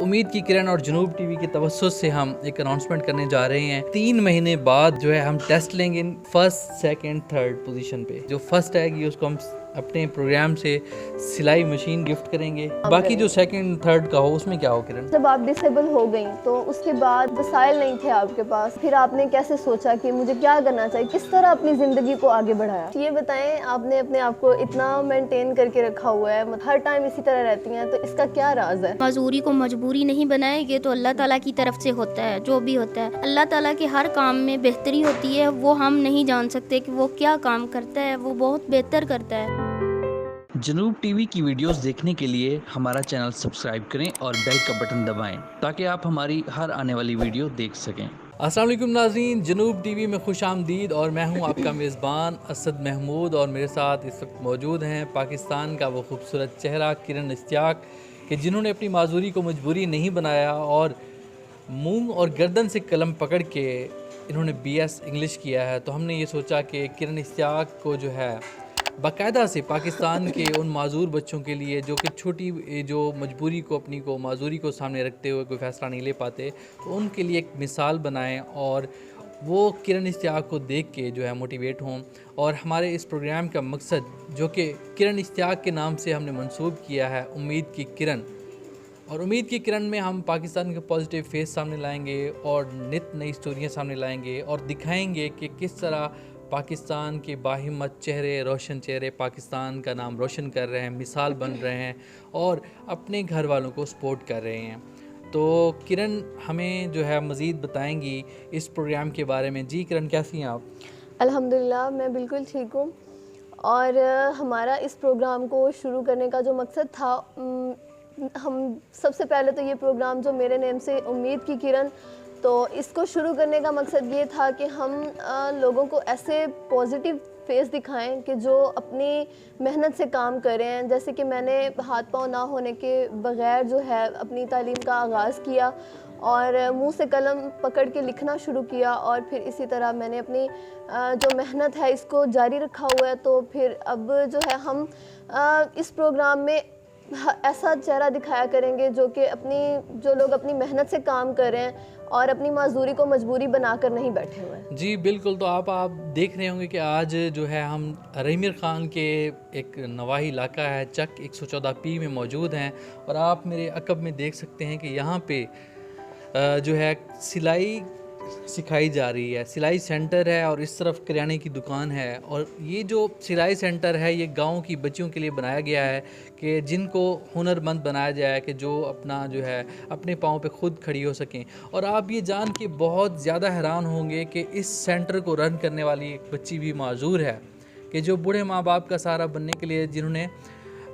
उम्मीद की किरण और जनूब टीवी के तवज्जुह से हम एक अनाउंसमेंट करने जा रहे हैं। 3 महीने बाद जो है हम टेस्ट लेंगे फर्स्ट, सेकंड, थर्ड पोजीशन पे। जो फर्स्ट आएगी उसको हम अपने प्रोग्राम से सिलाई मशीन गिफ्ट करेंगे। बाकी जो सेकंड थर्ड का हो उसमें क्या हो किरण? जब आप डिसेबल हो गई तो उसके बाद वसाइल नहीं थे आपके पास, फिर आपने कैसे सोचा कि मुझे क्या करना चाहिए, किस तरह अपनी ज़िंदगी को आगे बढ़ाया? ये बताएं, आपने अपने आप को इतना मेंटेन करके रखा हुआ है, हर टाइम इसी तरह रहती हैं, तो इसका क्या राज है? मजबूरी को मजबूरी नहीं बनाएंगे तो अल्लाह ताला की तरफ से होता है। जो भी होता है अल्लाह ताला के हर काम में बेहतरी होती है। वो हम नहीं जान सकते कि वो क्या काम करता है, वो बहुत बेहतर करता है। जनूब टीवी की वीडियोस देखने के लिए हमारा चैनल सब्सक्राइब करें और बेल का बटन दबाएं ताकि आप हमारी हर आने वाली वीडियो देख सकें। अस्सलाम वालेकुम नाज़रीन, जनूब टीवी में खुश आमदीद और मैं हूं आपका मेज़बान असद महमूद और मेरे साथ इस वक्त मौजूद हैं पाकिस्तान का वो खूबसूरत चेहरा किरण इश्तियाक कि जिन्होंने अपनी माजूरी को मजबूरी नहीं बनाया और मुंह और गर्दन से कलम पकड़ के इन्होंने BS इंग्लिश किया है। तो हमने ये सोचा कि किरण इश्तियाक को जो है बाकायदा से पाकिस्तान के उन माजूर बच्चों के लिए जो कि छोटी जो मजबूरी को अपनी को माजूरी को सामने रखते हुए कोई फ़ैसला नहीं ले पाते, तो उनके लिए एक मिसाल बनाएं और वो किरण इश्तियाक को देख के जो है मोटिवेट हों। और हमारे इस प्रोग्राम का मकसद जो कि किरण इश्तियाक के नाम से हमने मंसूब किया है, उम्मीद की किरण। और उम्मीद की किरण में हम पाकिस्तान के पॉजिटिव फेस सामने लाएंगे और नित नई स्टोरियाँ सामने लाएंगे और दिखाएंगे कि किस तरह पाकिस्तान के बाहिम्मत चेहरे, रोशन चेहरे पाकिस्तान का नाम रोशन कर रहे हैं, मिसाल बन रहे हैं और अपने घर वालों को सपोर्ट कर रहे हैं। तो किरण हमें जो है मज़ीद बताएंगी इस प्रोग्राम के बारे में। जी किरण, कैसी हैं आप? अल्हम्दुलिल्लाह, मैं बिल्कुल ठीक हूँ। और हमारा इस प्रोग्राम को शुरू करने का जो मकसद था, हम सबसे पहले तो ये प्रोग्राम जो मेरे नेम से उम्मीद की किरण, तो इसको शुरू करने का मकसद ये था कि हम लोगों को ऐसे पॉजिटिव फेस दिखाएं कि जो अपनी मेहनत से काम करें। जैसे कि मैंने हाथ पाँव ना होने के बग़ैर जो है अपनी तालीम का आगाज़ किया और मुंह से कलम पकड़ के लिखना शुरू किया और फिर इसी तरह मैंने अपनी जो मेहनत है इसको जारी रखा हुआ है। तो फिर अब जो है हम इस प्रोग्राम में ऐसा चेहरा दिखाया करेंगे जो कि जो लोग अपनी मेहनत से काम कर रहे हैं और अपनी माजूरी को मजबूरी बनाकर नहीं बैठे हुए हैं। जी बिल्कुल। तो आप देख रहे होंगे कि आज जो है हम रहीमिर ख़ान के एक नवाही इलाका है चक 114P में मौजूद हैं और आप मेरे अकब में देख सकते हैं कि यहाँ पे जो है सिलाई सिखाई जा रही है। सिलाई सेंटर है और इस तरफ किराने की दुकान है। और ये जो सिलाई सेंटर है ये गांव की बच्चियों के लिए बनाया गया है कि जिनको हुनरमंद बनाया जाए कि जो अपना जो है अपने पाँव पे खुद खड़ी हो सकें। और आप ये जान के बहुत ज़्यादा हैरान होंगे कि इस सेंटर को रन करने वाली एक बच्ची भी माजूर है कि जो बूढ़े माँ बाप का सहारा बनने के लिए जिन्होंने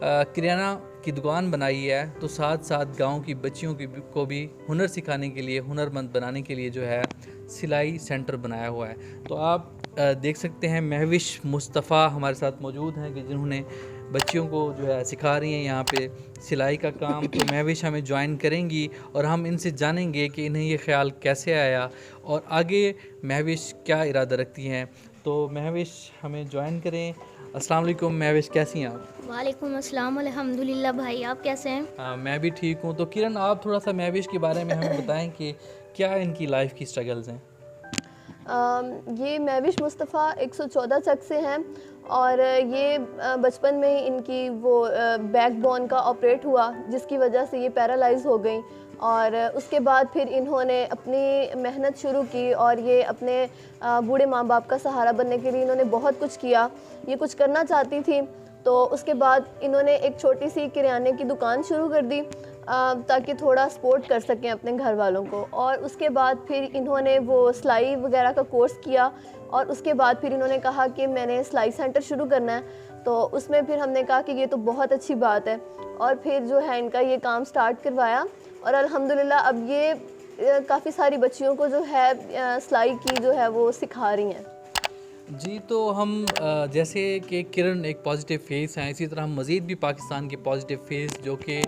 किराना की दुकान बनाई है, तो साथ साथ गांव की बच्चियों को भी हुनर सिखाने के लिए, हुनरमंद बनाने के लिए जो है सिलाई सेंटर बनाया हुआ है। तो आप देख सकते हैं महविश मुस्तफ़ा हमारे साथ मौजूद हैं कि जिन्होंने बच्चियों को जो है सिखा रही हैं यहाँ पे सिलाई का काम। तो महविश हमें ज्वाइन करेंगी और हम इनसे जानेंगे कि इन्हें ये ख्याल कैसे आया और आगे महविश क्या इरादा रखती हैं। तो महविश हमें ज्वाइन करें। अस्सलाम वालेकुम महविश, कैसी हैं आप? वालेकुम अस्सलाम, अल्हम्दुलिल्लाह भाई, आप कैसे हैं? मैं भी ठीक हूँ। तो किरण, आप थोड़ा सा महविश के बारे में हमें बताएं कि क्या इनकी लाइफ की स्ट्रगल्स हैं? ये महविश मुस्तफ़ा 114 चक से हैं और ये बचपन में ही इनकी वो बैकबोन का ऑपरेट हुआ जिसकी वजह से ये पैरालाइज हो गई। और उसके बाद फिर इन्होंने अपनी मेहनत शुरू की और ये अपने बूढ़े माँ बाप का सहारा बनने के लिए इन्होंने बहुत कुछ किया। ये कुछ करना चाहती थी तो उसके बाद इन्होंने एक छोटी सी किराने की दुकान शुरू कर दी ताकि थोड़ा सपोर्ट कर सकें अपने घर वालों को। और उसके बाद फिर इन्होंने वो सिलाई वगैरह का कोर्स किया और उसके बाद फिर इन्होंने कहा कि मैंने सिलाई सेंटर शुरू करना है। तो उसमें फिर हमने कहा कि ये तो बहुत अच्छी बात है और फिर जो है इनका ये काम स्टार्ट करवाया और अल्हम्दुलिल्लाह अब ये काफ़ी सारी बच्चियों को जो है सिलाई की जो है वो सिखा रही हैं। जी, तो हम जैसे कि किरण एक पॉजिटिव फेस हैं, इसी तरह हम मज़ीद भी पाकिस्तान के पॉजिटिव फेस जो कि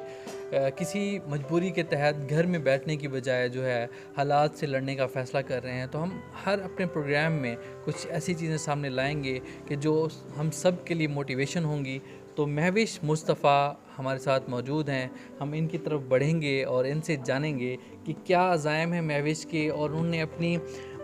किसी मजबूरी के तहत घर में बैठने की बजाय जो है हालात से लड़ने का फ़ैसला कर रहे हैं। तो हम हर अपने प्रोग्राम में कुछ ऐसी चीज़ें सामने लाएंगे कि जो हम सब के लिए मोटिवेशन होंगी। तो महविश मुस्तफ़ा हमारे साथ मौजूद हैं। हम इनकी तरफ बढ़ेंगे और इनसे जानेंगे कि क्या अज़ाइम है महविश के, और उन्होंने अपनी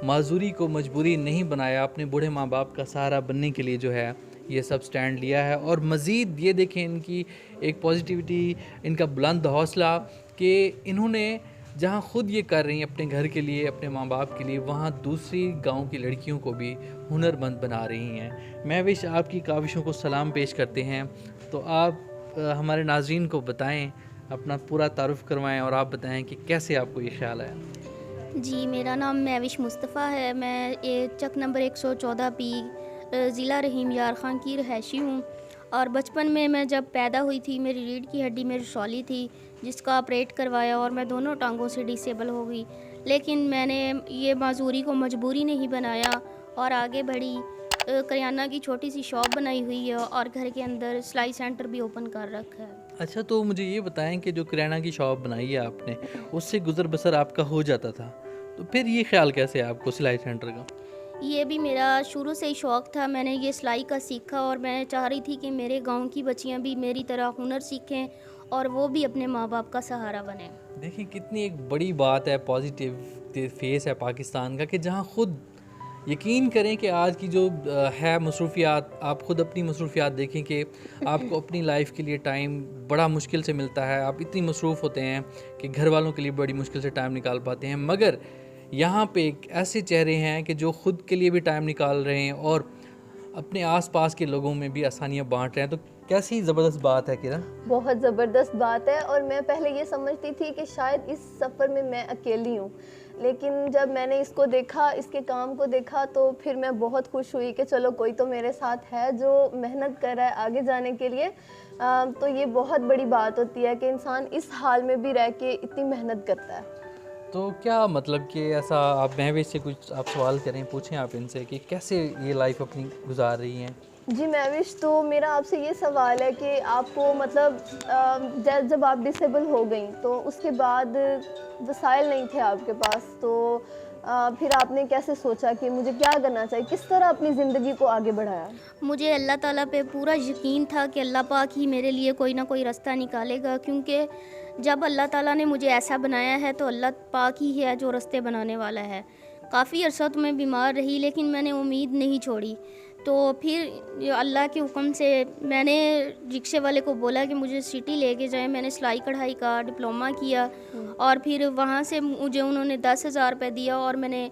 माजूरी को मजबूरी नहीं बनाया, अपने बूढ़े माँ बाप का सहारा बनने के लिए जो है ये सब स्टैंड लिया है। और मज़ीद ये देखें इनकी एक पॉजिटिविटी, इनका बुलंद हौसला कि इन्होंने जहाँ ख़ुद ये कर रही हैं अपने घर के लिए, अपने माँ बाप के लिए, वहाँ दूसरी गांव की लड़कियों को भी हुनरमंद बना रही हैं। महविश आपकी काविशों को सलाम पेश करते हैं। तो आप हमारे नाज़रीन को बताएं, अपना पूरा तारुफ़ करवाएं और आप बताएं कि कैसे आपको ये ख्याल आया। जी, मेरा नाम महविश मुस्तफ़ा है। मैं ये चक नंबर 114 पी ज़िला रहीम यार ख़ान की रहायशी हूँ। और बचपन में मैं जब पैदा हुई थी, मेरी रीढ़ की हड्डी में रसौली थी, जिसका ऑपरेट करवाया और मैं दोनों टांगों से डिसेबल हो गई। लेकिन मैंने ये माजूरी को मजबूरी नहीं बनाया और आगे बढ़ी। करियाना की छोटी सी शॉप बनाई हुई है और घर के अंदर सिलाई सेंटर भी ओपन कर रखा है। अच्छा, तो मुझे ये बताएं कि जो किराना की शॉप बनाई है आपने, उससे गुज़र बसर आपका हो जाता था, तो फिर ये ख्याल कैसे आपको सिलाई सेंटर का? ये भी मेरा शुरू से ही शौक़ था। मैंने ये सिलाई का सीखा और मैं चाह रही थी कि मेरे गांव की बच्चियां भी मेरी तरह हुनर सीखें और वो भी अपने माँ बाप का सहारा बने। देखिए कितनी एक बड़ी बात है, पॉजिटिव फेस है पाकिस्तान का, कि जहाँ ख़ुद यकीन करें कि आज की जो है मसरूफ़ियात, आप ख़ुद अपनी मसरूफ़ियात देखें कि आपको अपनी लाइफ के लिए टाइम बड़ा मुश्किल से मिलता है। आप इतनी मसरूफ़ होते हैं कि घर वालों के लिए बड़ी मुश्किल से टाइम निकाल पाते हैं, मगर यहाँ पे एक ऐसे चेहरे हैं कि जो ख़ुद के लिए भी टाइम निकाल रहे हैं और अपने आसपास के लोगों में भी आसानियाँ बांट रहे हैं। तो कैसी ज़बरदस्त बात है किरण। बहुत ज़बरदस्त बात है। और मैं पहले ये समझती थी कि शायद इस सफ़र में मैं अकेली हूँ, लेकिन जब मैंने इसको देखा, इसके काम को देखा, तो फिर मैं बहुत खुश हुई कि चलो कोई तो मेरे साथ है जो मेहनत कर रहा है आगे जाने के लिए। तो ये बहुत बड़ी बात होती है कि इंसान इस हाल में भी रह के इतनी मेहनत करता है। तो क्या मतलब कि ऐसा आप महविश से कुछ आप सवाल करें, पूछें आप इनसे कि कैसे ये लाइफ अपनी गुजार रही हैं। जी महविश, तो मेरा आपसे ये सवाल है कि आपको मतलब जब आप डिसेबल हो गई तो उसके बाद वसाइल नहीं थे आपके पास, तो फिर आपने कैसे सोचा कि मुझे क्या करना चाहिए, किस तरह अपनी ज़िंदगी को आगे बढ़ाया? मुझे अल्लाह ताला पे पूरा यकीन था कि अल्लाह पाक ही मेरे लिए कोई ना कोई रास्ता निकालेगा, क्योंकि जब अल्लाह ताला ने मुझे ऐसा बनाया है तो अल्लाह पाक ही है जो रास्ते बनाने वाला है। काफ़ी अरसा तो मैं बीमार रही, लेकिन मैंने उम्मीद नहीं छोड़ी। तो फिर अल्लाह के हुक्म से मैंने रिक्शे वाले को बोला कि मुझे सिटी लेके जाएं। मैंने सिलाई कढ़ाई का डिप्लोमा किया और फिर वहाँ से मुझे उन्होंने 10,000 रुपये दिया और मैंने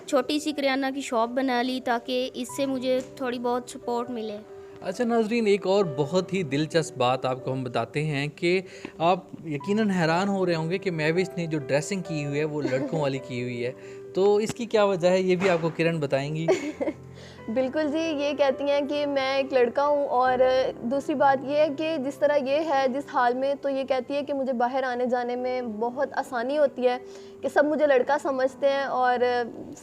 छोटी सी किराना की शॉप बना ली ताकि इससे मुझे थोड़ी बहुत सपोर्ट मिले। अच्छा नाजरीन, एक और बहुत ही दिलचस्प बात आपको हम बताते हैं कि आप यकीनन हैरान हो रहे होंगे कि महविश ने जो ड्रेसिंग की हुई है वो लड़कों वाली की हुई है। तो इसकी क्या वजह है, ये भी आपको किरण बताएंगी। बिल्कुल जी, ये कहती हैं कि मैं एक लड़का हूँ, और दूसरी बात ये है कि जिस तरह ये है जिस हाल में, तो ये कहती है कि मुझे बाहर आने जाने में बहुत आसानी होती है कि सब मुझे लड़का समझते हैं, और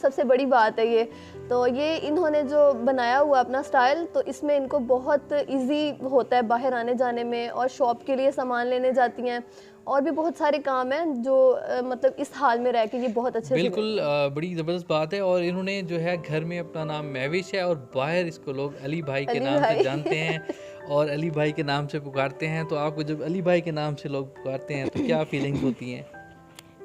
सबसे बड़ी बात है ये। तो ये इन्होंने जो बनाया हुआ अपना स्टाइल, तो इसमें इनको बहुत इजी होता है बाहर आने जाने में, और शॉप के लिए सामान लेने जाती हैं, और भी बहुत सारे काम हैं जो मतलब इस हाल में रह के ये बहुत अच्छे से बिल्कुल बड़ी ज़बरदस्त बात है। और इन्होंने जो है घर में अपना नाम महविश है और बाहर इसको लोग अली भाई के नाम से जानते हैं और अली भाई के नाम से पुकारते हैं। तो आपको जब अली भाई के नाम से लोग पुकारते हैं तो क्या फीलिंग्स होती हैं?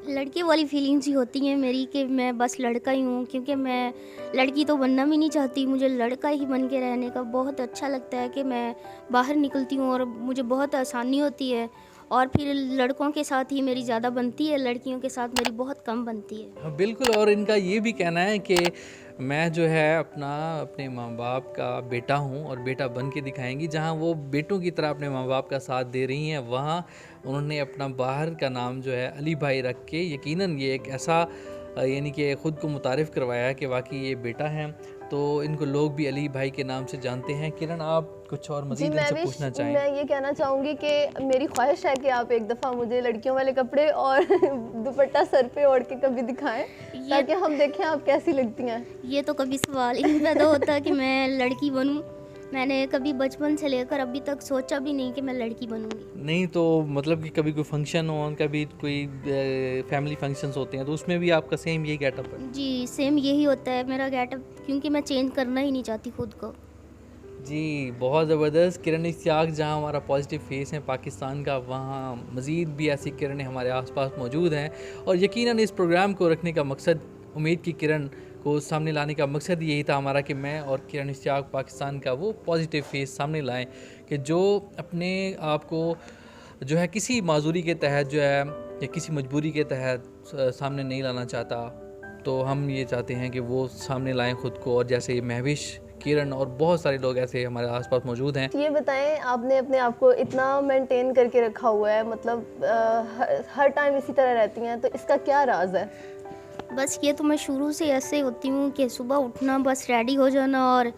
लड़के वाली फीलिंग्स ही होती हैं मेरी कि मैं बस लड़का ही हूँ, क्योंकि मैं लड़की तो बनना भी नहीं चाहती। मुझे लड़का ही बन के रहने का बहुत अच्छा लगता है कि मैं बाहर निकलती हूँ और मुझे बहुत आसानी होती है, और फिर लड़कों के साथ ही मेरी ज़्यादा बनती है, लड़कियों के साथ मेरी बहुत कम बनती है। हाँ बिल्कुल। और इनका ये भी कहना है कि मैं जो है अपने माँ बाप का बेटा हूँ और बेटा बन के दिखाएंगी। जहाँ वो बेटों की तरह अपने माँ बाप का साथ दे रही हैं, वहाँ उन्होंने अपना बाहर का नाम जो है अली भाई रख के यकीनन ये एक ऐसा यानी कि ख़ुद को मुतारिफ़ करवाया है कि वाकई ये बेटा हैं। तो इनको लोग भी अली भाई के नाम से जानते हैं। किरण, आप कुछ और मज़ीद इनसे पूछना चाहें? मैं ये कहना चाहूँगी कि मेरी ख्वाहिश है कि आप एक दफ़ा मुझे लड़कियों वाले कपड़े और दुपट्टा सर पे ओढ़ के कभी दिखाएं, ताकि हम देखें आप कैसी लगती हैं। ये तो कभी सवाल ही नहीं पैदा होता कि मैं लड़की बनूं। मैंने कभी बचपन से लेकर अभी तक सोचा भी नहीं कि मैं लड़की बनूंगी। नहीं तो मतलब कि कभी कोई फंक्शन हो, कभी कोई फैमिली फंक्शंस होते हैं, तो उसमें भी आपका सेम यही गेटअप है? जी सेम यही होता है मेरा गेटअप, क्योंकि मैं चेंज करना ही नहीं चाहती खुद को। जी, बहुत ज़बरदस्त। किरण इश्तियाक जहाँ हमारा पॉजिटिव फेस है पाकिस्तान का, वहाँ मज़ीद भी ऐसी किरणें हमारे आसपास मौजूद हैं और यकीनन इस प्रोग्राम को रखने का मकसद, उम्मीद की किरण को सामने लाने का मकसद यही था हमारा कि मैं और किरण इश्तियाक पाकिस्तान का वो पॉजिटिव फेस सामने लाएं कि जो अपने आप को जो है किसी माजूरी के तहत जो है या किसी मजबूरी के तहत सामने नहीं लाना चाहता, तो हम ये चाहते हैं कि वो सामने लाएं ख़ुद को। और जैसे महविश, किरण और बहुत सारे लोग ऐसे हमारे आसपास मौजूद हैं। ये बताएं, आपने अपने आप को इतना मेंटेन करके रखा हुआ है, मतलब हर टाइम इसी तरह रहती हैं, तो इसका क्या राज है? बस ये तो मैं शुरू से ऐसे होती हूँ कि सुबह उठना, बस रेडी हो जाना और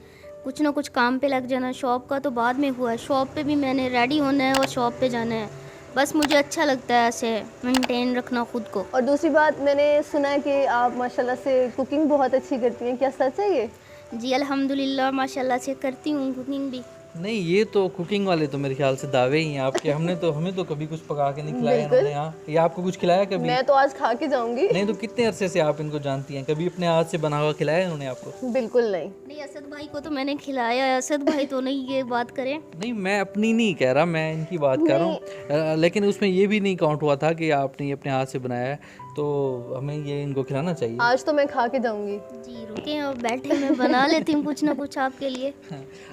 कुछ ना कुछ काम पे लग जाना। शॉप का तो बाद में हुआ है, शॉप पे भी मैंने रेडी होना है और शॉप पे जाना है। बस मुझे अच्छा लगता है ऐसे मेंटेन रखना खुद को। और दूसरी बात, मैंने सुना है कि आप माशाल्लाह से कुकिंग बहुत अच्छी करती हैं, क्या सच है ये? जी अल्हम्दुलिल्लाह, माशाल्लाह से करती हूँ कुकिंग भी। नहीं, ये तो कुकिंग वाले तो मेरे ख्याल से दावे ही हैं आपके। हमें तो कभी कुछ पका के नहीं खिलाया इन्होंने यहाँ। ये आपको कुछ खिलाया कभी? मैं तो आज खा के जाऊंगी। नहीं, तो कितने अरसे से आप इनको जानती हैं? कभी अपने हाथ से बना हुआ खिलाया इन्होंने आपको? बिल्कुल नहीं। नहीं, असद भाई को तो मैंने खिलाया है। असद भाई तो नहीं ये बात करें। नहीं, मैं अपनी नहीं कह रहा, मैं इनकी बात कर रहा हूँ। लेकिन उसमें ये भी नहीं काउंट हुआ था कि आपने ये अपने हाथ से बनाया है, तो हमें ये इनको खिलाना चाहिए। आज तो मैं खा के जाऊंगी। जी रुके और बैठे, मैं बना लेती हूँ कुछ ना कुछ आपके लिए।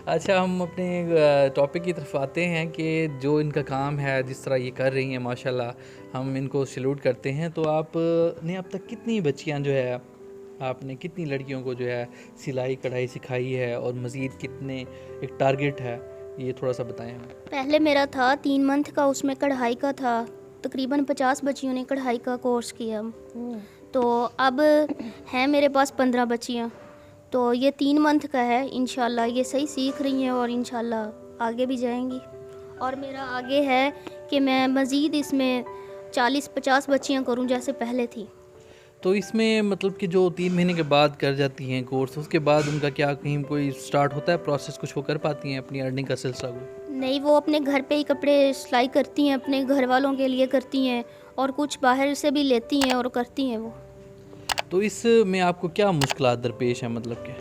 अच्छा, हम अपने टॉपिक की तरफ आते हैं कि जो इनका काम है, जिस तरह ये कर रही हैं माशाल्लाह, हम इनको सैल्यूट करते हैं। तो आप ने अब तक कितनी बच्चियाँ जो है, आपने कितनी लड़कियों को जो है सिलाई कढ़ाई सिखाई है और मज़ीद कितने एक टारगेट है, ये थोड़ा सा बताएं हमें। पहले मेरा था 3 मंथ का, उसमें कढ़ाई का था। तकरीबन 50 बच्चियों ने कढ़ाई का कोर्स किया। तो अब हैं मेरे पास 15 बच्चियाँ। तो ये 3 मंथ का है। इंशाल्लाह ये सही सीख रही हैं और इंशाल्लाह आगे भी जाएंगी। और मेरा आगे है कि मैं मज़ीद इसमें 40-50 बच्चियाँ करूँ जैसे पहले थी। तो इसमें मतलब कि जो 3 महीने के बाद कर जाती हैं कोर्स, उसके बाद उनका क्या कहीं कोई स्टार्ट होता है प्रोसेस, कुछ वो कर पाती हैं अपनी अर्निंग का सिलसिला को? नहीं, वो अपने घर पे ही कपड़े सिलाई करती हैं, अपने घर वालों के लिए करती हैं और कुछ बाहर से भी लेती हैं और करती हैं वो। तो इसमें आपको क्या मुश्किलात दरपेश हैं, मतलब कि?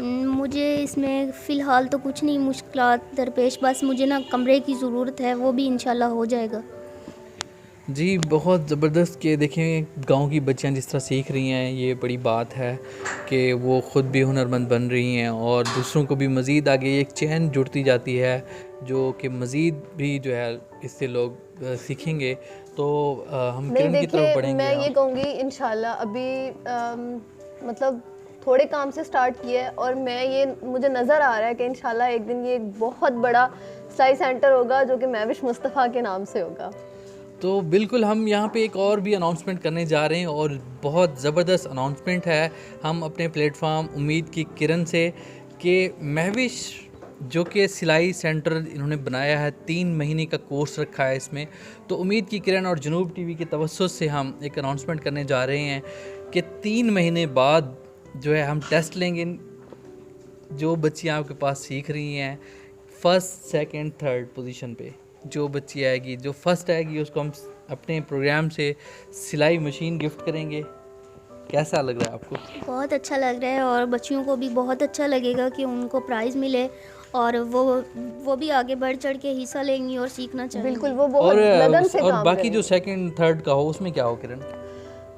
मुझे इसमें फ़िलहाल तो कुछ नहीं मुश्किलात दरपेश, बस मुझे ना कमरे की ज़रूरत है, वो भी इंशाल्लाह हो जाएगा। जी, बहुत ज़बरदस्त। कि देखें, गांव की बच्चियां जिस तरह सीख रही हैं, ये बड़ी बात है कि वो ख़ुद भी हुनरमंद बन रही हैं और दूसरों को भी मज़ीद आगे एक चैन जुड़ती जाती है, जो कि मज़ीद भी जो है इससे लोग सीखेंगे। तो हम किरण की तरफ बढ़ेंगे। मैं ये कहूँगी इंशाल्लाह अभी मतलब थोड़े काम से स्टार्ट किया है और मुझे नज़र आ रहा है कि इंशाल्लाह एक दिन ये एक बहुत बड़ा सिलाई सेंटर होगा जो कि महविश मुस्तफ़ा के नाम से होगा। तो बिल्कुल, हम यहाँ पे एक और भी अनाउंसमेंट करने जा रहे हैं और बहुत ज़बरदस्त अनाउंसमेंट है। हम अपने प्लेटफॉर्म उम्मीद की किरण से कि महविश जो कि सिलाई सेंटर इन्होंने बनाया है, 3 महीने का कोर्स रखा है इसमें, तो उम्मीद की किरण और जनूब टीवी के तवज्जुह से हम एक अनाउंसमेंट करने जा रहे हैं कि 3 महीने बाद जो है हम टेस्ट लेंगे। जो बच्चियाँ आपके पास सीख रही हैं, फर्स्ट, सेकंड, थर्ड पोजीशन पे जो बच्ची आएगी, जो फर्स्ट आएगी, उसको हम अपने प्रोग्राम से सिलाई मशीन गिफ्ट करेंगे। कैसा लग रहा है आपको? बहुत अच्छा लग रहा है और बच्चियों को भी बहुत अच्छा लगेगा कि उनको प्राइज़ मिले और वो भी आगे बढ़ चढ़ के हिस्सा लेंगी और सीखना चाहेंगी। बिल्कुल, वो बहुत लगन से और काम बाकी करेंगी। जो सेकंड थर्ड का हो उसमें क्या हो किरण?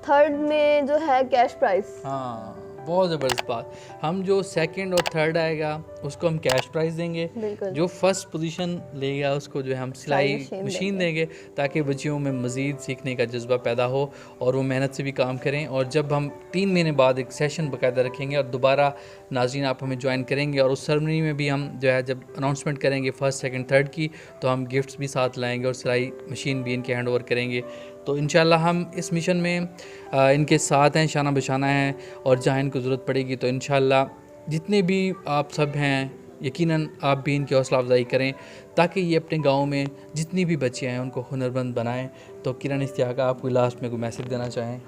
थर्ड में जो है कैश प्राइस। हाँ, बहुत ज़बरदस्त बात। हम जो सेकंड और थर्ड आएगा उसको हम कैश प्राइस देंगे, जो फर्स्ट पोजीशन लेगा उसको जो है हम सिलाई मशीन देंगे, ताकि बच्चियों में मज़ीद सीखने का जज्बा पैदा हो और वो मेहनत से भी काम करें। और जब हम 3 महीने बाद एक सेशन बाकायदा रखेंगे और दोबारा नाज़रीन आप हमें ज्वाइन करेंगे और उस सेरेमनी में भी हम जो है जब अनाउंसमेंट करेंगे फर्स्ट, सेकंड, थर्ड की, तो हम गिफ्ट्स भी साथ लाएंगे और सिलाई मशीन भी इनके हैंड ओवर करेंगे। तो इंशाल्लाह हम इस मिशन में इनके साथ हैं, शाना बशाना हैं, और जहाँ इनको ज़रूरत पड़ेगी तो इंशाल्लाह जितने भी आप सब हैं, यकीनन आप भी इनकी हौसला अफजाई करें ताकि ये अपने गाँव में जितनी भी बच्चियाँ हैं उनको हुनरमंद बनाएं। तो किरण इश्तियाक, आप कोई लास्ट में कोई मैसेज देना चाहें?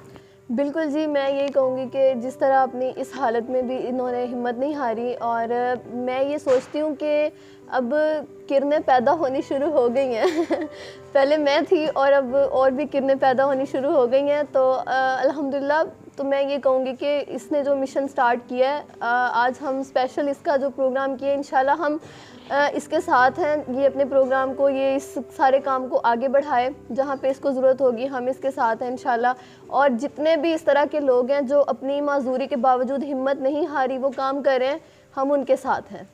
बिल्कुल जी, मैं यही कहूँगी कि जिस तरह अपनी इस हालत में भी इन्होंने हिम्मत नहीं हारी, और मैं ये सोचती हूँ कि अब किरणें पैदा होनी शुरू हो गई हैं पहले मैं थी और अब और भी किरणें पैदा होनी शुरू हो गई हैं। तो अल्हम्दुलिल्लाह तो मैं ये कहूँगी कि इसने जो मिशन स्टार्ट किया है, आज हम स्पेशल इसका जो प्रोग्राम किया है, इंशाल्लाह हम इसके साथ हैं। ये अपने प्रोग्राम को, ये इस सारे काम को आगे बढ़ाए, जहाँ पे इसको ज़रूरत होगी हम इसके साथ हैं इंशाल्लाह। और जितने भी इस तरह के लोग हैं जो अपनी माजूरी के बावजूद हिम्मत नहीं हारी, वो काम कर रहे हैं, हम उनके साथ हैं।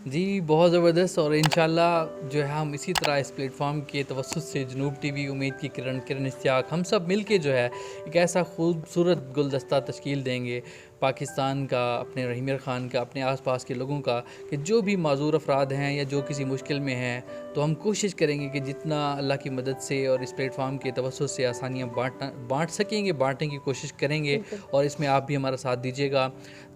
जी, बहुत ज़बरदस्त। और इंशाल्लाह जो है हम इसी तरह इस प्लेटफॉर्म के तवस्सुत से जनूब टीवी, उम्मीद की किरण, किरण इश्तियाक, हम सब मिल के जो है एक ऐसा खूबसूरत गुलदस्ता तश्कील देंगे पाकिस्तान का, अपने रहीम ख़ान का, अपने आसपास के लोगों का, कि जो भी माजूर अफराद हैं या जो किसी मुश्किल में हैं, तो हम कोशिश करेंगे कि जितना अल्लाह की मदद से और इस प्लेटफॉर्म के तवस्सुत से आसानियाँ बाँट सकेंगे, बाँटने की कोशिश करेंगे। और इसमें आप भी हमारा साथ दीजिएगा,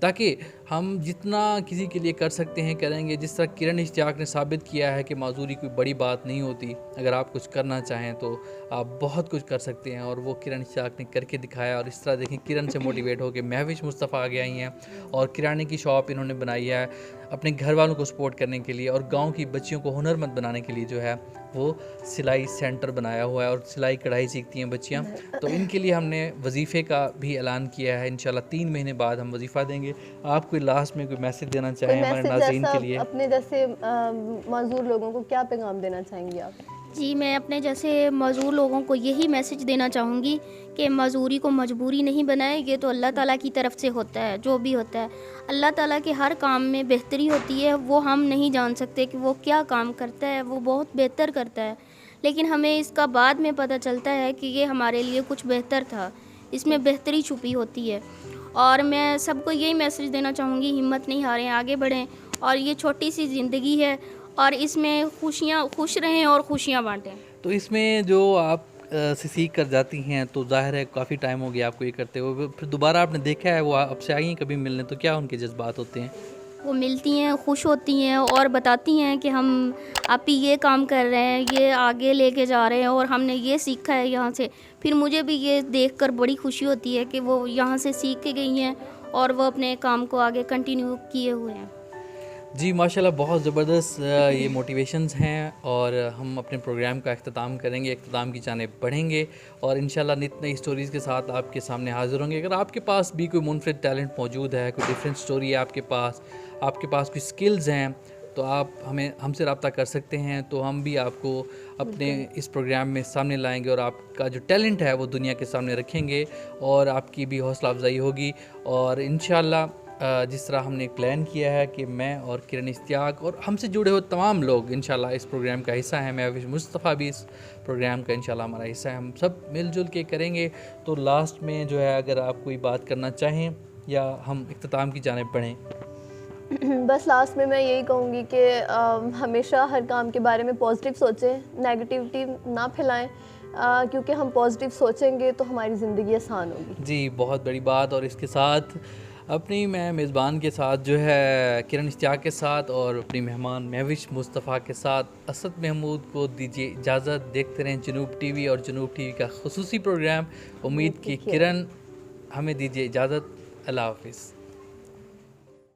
ताकि हम जितना किसी के लिए कर सकते हैं करेंगे। जिस तरह किरण इश्तियाक ने साबित किया है कि माजूरी कोई बड़ी बात नहीं होती, अगर आप कुछ करना चाहें तो आप बहुत कुछ कर सकते हैं, और वो किरण इश्तियाक ने करके दिखाया। और इस तरह देखें, किरण से मोटिवेट होकर महविश मुस्तफ़ा आगे आई हैं और किराने की शॉप इन्होंने बनाई है अपने घर वालों को सपोर्ट करने के लिए, और गांव की बच्चियों को हुनरमंद बनाने के लिए जो है वो सिलाई सेंटर बनाया हुआ है, और सिलाई कढ़ाई सीखती हैं बच्चियां। तो इनके लिए हमने वजीफ़े का भी ऐलान किया है। इंशाल्लाह 3 महीने बाद हम वजीफ़ा देंगे। आप कोई लास्ट में कोई मैसेज देना चाहें हमारे नाज़रीन के लिए? अपने जैसे माजूर लोगों को क्या पैगाम देना चाहेंगे आप? जी, मैं अपने जैसे मज़दूर लोगों को यही मैसेज देना चाहूँगी कि मज़दूरी को मजबूरी नहीं बनाए। ये तो अल्लाह ताला की तरफ से होता है, जो भी होता है अल्लाह ताला के हर काम में बेहतरी होती है। वो हम नहीं जान सकते कि वो क्या काम करता है, वो बहुत बेहतर करता है, लेकिन हमें इसका बाद में पता चलता है कि ये हमारे लिए कुछ बेहतर था, इसमें बेहतरी छुपी होती है। और मैं सबको यही मैसेज देना चाहूँगी, हिम्मत नहीं हारें, आगे बढ़ें। और ये छोटी सी ज़िंदगी है और इसमें खुश रहें और खुशियाँ बांटें। तो इसमें जो आप से सीख कर जाती हैं, तो ज़ाहिर है काफ़ी टाइम हो गया आपको ये करते हुए, फिर दोबारा आपने देखा है वो आपसे आई हैं कभी मिलने, तो क्या उनके जज्बात होते हैं? वो मिलती हैं, खुश होती हैं और बताती हैं कि हम आप ही ये काम कर रहे हैं, ये आगे लेके जा रहे हैं और हमने ये सीखा है यहाँ से। फिर मुझे भी ये देखकर बड़ी खुशी होती है कि वो यहाँ से सीख के गई हैं और वो अपने काम को आगे कंटिन्यू किए हुए हैं। जी माशाल्लाह, बहुत ज़बरदस्त ये मोटिवेशंस हैं, और हम अपने प्रोग्राम का अख्ताम करेंगे, अख्ताम की जानिब बढ़ेंगे, और इंशाल्लाह नित नई स्टोरीज़ के साथ आपके सामने हाज़िर होंगे। अगर आपके पास भी कोई मुनफरिद टैलेंट मौजूद है, कोई डिफरेंट स्टोरी है आपके पास कोई स्किल्स हैं, तो आप हमसे रब्ता कर सकते हैं। तो हम भी आपको अपने इस प्रोग्राम में सामने लाएंगे और आपका जो टैलेंट है वो दुनिया के सामने रखेंगे, और आपकी भी हौसला अफजाई होगी। और इंशाल्लाह जिस तरह हमने एक प्लान किया है कि मैं और किरण इश्तियाक और हमसे जुड़े हुए तमाम लोग इंशाल्लाह इस प्रोग्राम का हिस्सा हैं, महविश मुस्तफ़ा भी इस प्रोग्राम का इंशाल्लाह हमारा हिस्सा है, हम सब मिलजुल के करेंगे। तो लास्ट में जो है, अगर आप कोई बात करना चाहें या हम इख्तिताम की जानिब बढ़ें? बस लास्ट में मैं यही कहूँगी कि हमेशा हर काम के बारे में पॉजिटिव सोचें, नेगेटिविटी ना फैलाएं, क्योंकि हम पॉजिटिव सोचेंगे तो हमारी ज़िंदगी आसान होगी। जी, बहुत बड़ी बात। और इसके साथ अपनी मैं मेज़बान के साथ जो है किरण इश्तियाक के साथ, और अपनी मेहमान महविश मुस्तफ़ा के साथ असद महमूद को दीजिए इजाज़त। देखते रहें जनूब टीवी और जनूब टीवी का खुसूसी प्रोग्राम उम्मीद की किरण। हमें दीजिए इजाज़त। अल्लाह हाफ़िज़।